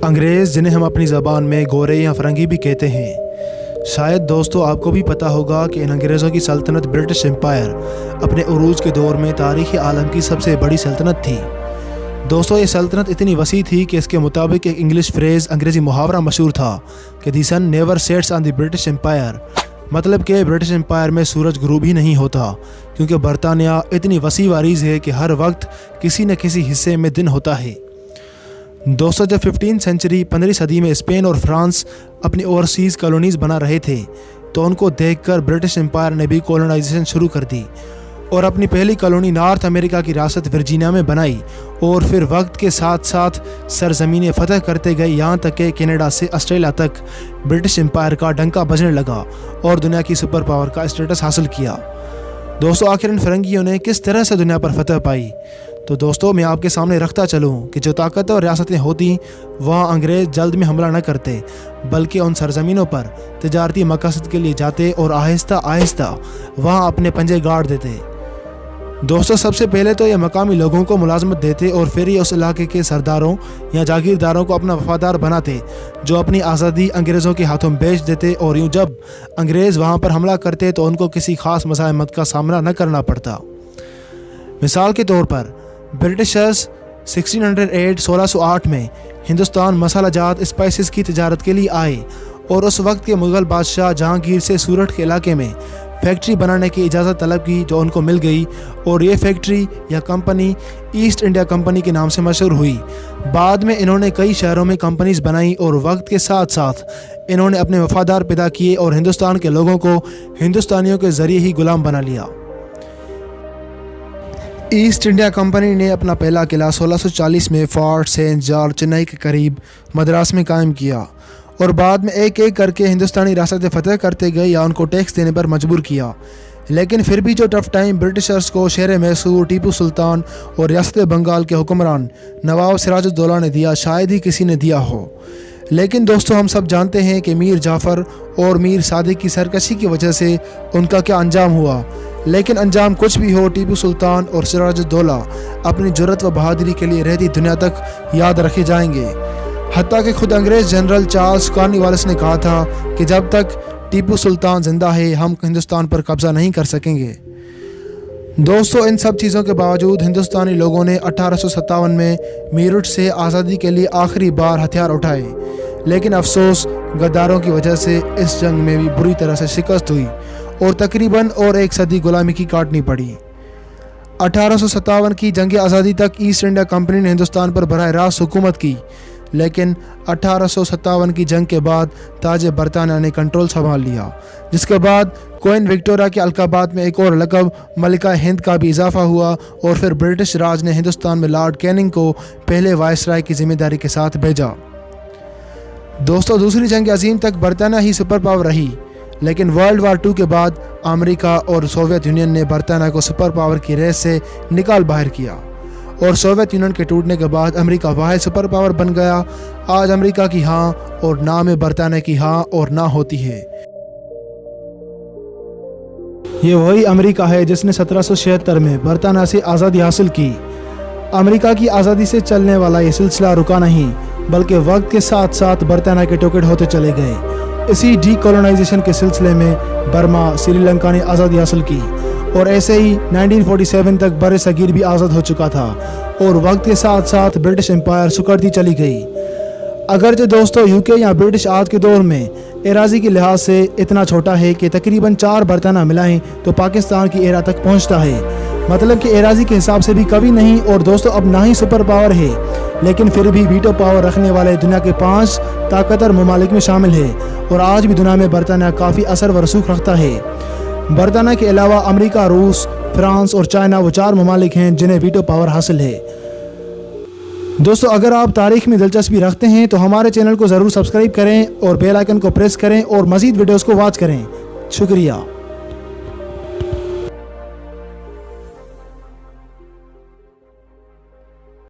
انگریز جنہیں ہم اپنی زبان میں گورے یا فرنگی بھی کہتے ہیں۔ شاید دوستو آپ کو بھی پتہ ہوگا کہ ان انگریزوں کی سلطنت برٹش امپائر اپنے عروج کے دور میں تاریخ عالم کی سب سے بڑی سلطنت تھی۔ دوستو یہ سلطنت اتنی وسیع تھی کہ اس کے مطابق ایک انگلش فریز انگریزی محاورہ مشہور تھا کہ the sun never sets on the British empire, مطلب کہ برٹش امپائر میں سورج غروب ہی نہیں ہوتا، کیونکہ برطانیہ اتنی وسیع و عریض ہے کہ ہر وقت کسی نہ کسی حصے میں دن ہوتا ہے۔ دوستو جب 15ویں صدی میں اسپین اور فرانس اپنی اوورسیز کالونیز بنا رہے تھے تو ان کو دیکھ کر برٹش امپائر نے بھی کولونائزیشن شروع کر دی اور اپنی پہلی کالونی نارتھ امریکہ کی ریاست ورجینیا میں بنائی، اور پھر وقت کے ساتھ ساتھ سرزمینیں فتح کرتے گئے، یہاں تک کہ کینیڈا سے آسٹریلیا تک برٹش امپائر کا ڈنکا بجنے لگا اور دنیا کی سپر پاور کا اسٹیٹس حاصل کیا۔ دوستو آخر ان فرنگیوں نے کس طرح سے دنیا پر فتح پائی؟ تو دوستو میں آپ کے سامنے رکھتا چلوں کہ جو طاقتور ریاستیں ہوتی وہاں انگریز جلد میں حملہ نہ کرتے، بلکہ ان سرزمینوں پر تجارتی مقاصد کے لیے جاتے اور آہستہ آہستہ وہاں اپنے پنجے گاڑ دیتے۔ دوستو سب سے پہلے تو یہ مقامی لوگوں کو ملازمت دیتے اور پھر یہ اس علاقے کے سرداروں یا جاگیرداروں کو اپنا وفادار بناتے جو اپنی آزادی انگریزوں کے ہاتھوں بیچ دیتے، اور یوں جب انگریز وہاں پر حملہ کرتے تو ان کو کسی خاص مزاحمت کا سامنا نہ کرنا پڑتا۔ مثال کے طور پر برٹشرز 1608 میں ہندوستان مسالہ جات اسپائسز کی تجارت کے لیے آئے اور اس وقت کے مغل بادشاہ جہانگیر سے سورٹ کے علاقے میں فیکٹری بنانے کی اجازت طلب کی، جو ان کو مل گئی، اور یہ فیکٹری یا کمپنی ایسٹ انڈیا کمپنی کے نام سے مشہور ہوئی۔ بعد میں انہوں نے کئی شہروں میں کمپنیز بنائیں اور وقت کے ساتھ ساتھ انہوں نے اپنے وفادار پیدا کیے اور ہندوستان کے لوگوں کو ہندوستانیوں کے ذریعے ہی غلام بنا لیا۔ ایسٹ انڈیا کمپنی نے اپنا پہلا قلعہ 1640 میں فورٹ سینٹ جارج چنئی کے قریب مدراس میں قائم کیا، اور بعد میں ایک ایک کر کے ہندوستانی ریاستیں فتح کرتے گئے یا ان کو ٹیکس دینے پر مجبور کیا۔ لیکن پھر بھی جو ٹف ٹائم برٹشرز کو شہر میسور، ٹیپو سلطان اور ریاست بنگال کے حکمران نواب سراج الدولہ نے دیا، شاید ہی کسی نے دیا ہو۔ لیکن دوستو ہم سب جانتے ہیں کہ میر جعفر اور میر صادق کی سرکشی کی وجہ سے ان کا کیا انجام ہوا۔ لیکن انجام کچھ بھی ہو، ٹیپو سلطان اور سراج الدولہ اپنی جرأت و بہادری کے لیے رہتی دنیا تک یاد رکھے جائیں گے۔ حتیٰ کہ خود انگریز جنرل چارلس کارنوالیس نے کہا تھا کہ جب تک ٹیپو سلطان زندہ ہے ہم ہندوستان پر قبضہ نہیں کر سکیں گے۔ دوستو ان سب چیزوں کے باوجود ہندوستانی لوگوں نے 1857 میں میرٹھ سے آزادی کے لیے آخری بار ہتھیار اٹھائے، لیکن افسوس غداروں کی وجہ سے اس جنگ میں بھی بری طرح سے شکست ہوئی اور تقریباً اور ایک صدی غلامی کی کاٹنی پڑی۔ 1857 کی جنگ آزادی تک ایسٹ انڈیا کمپنی نے ہندوستان پر براہ راست حکومت کی، لیکن 1857 کی جنگ کے بعد تاج برطانیہ نے کنٹرول سنبھال لیا، جس کے بعد کوئن وکٹوریہ کے القابات میں ایک اور لقب ملکہ ہند کا بھی اضافہ ہوا، اور پھر برٹش راج نے ہندوستان میں لارڈ کیننگ کو پہلے وائسرائے کی ذمہ داری کے ساتھ بھیجا۔ دوستو دوسری جنگ عظیم تک برطانیہ ہی سپر پاور رہی، لیکن ورلڈ وار 2 کے بعد امریکہ اور سوویت یونین نے برطانیہ کو سپر پاور کی ریس سے نکال باہر کیا، اور سوویت یونین کے ٹوٹنے کے بعد امریکہ واحد سپر پاور بن گیا۔ آج امریکہ کی ہاں اور نہ میں برطانیہ کی ہاں اور نہ ہوتی ہے۔ یہ وہی امریکہ ہے جس نے 1776 میں برطانیہ سے آزادی حاصل کی۔ امریکہ کی آزادی سے چلنے والا یہ سلسلہ رکا نہیں، بلکہ وقت کے ساتھ ساتھ برطانیہ کے ٹکڑے ہوتے چلے گئے۔ اسی ڈی کولونائزیشن کے سلسلے میں برما، سری لنکا نے آزادی حاصل کی، اور ایسے ہی 1947 تک بر صغیر بھی آزاد ہو چکا تھا، اور وقت کے ساتھ ساتھ برٹش امپائر سکڑتی چلی گئی۔ اگرچہ دوستو یوکے یا برٹش آج کے دور میں اراضی کے لحاظ سے اتنا چھوٹا ہے کہ تقریباً 4 برطانیہ ملائیں تو پاکستان کی ایرا تک پہنچتا ہے، مطلب کہ اراضی کے حساب سے بھی کبھی نہیں، اور دوستو اب نہ ہی سپر پاور ہے، لیکن پھر بھی ویٹو پاور رکھنے والے دنیا کے 5 طاقتور ممالک میں شامل ہے، اور آج بھی دنیا میں برطانیہ کافی اثر و رسوخ رکھتا ہے۔ برطانیہ کے علاوہ امریکہ، روس، فرانس اور چائنا وہ 4 ممالک ہیں جنہیں ویٹو پاور حاصل ہے۔ دوستو اگر آپ تاریخ میں دلچسپی رکھتے ہیں تو ہمارے چینل کو ضرور سبسکرائب کریں اور بیل آئیکن کو پریس کریں اور مزید ویڈیوز کو واچ کریں۔ شکریہ۔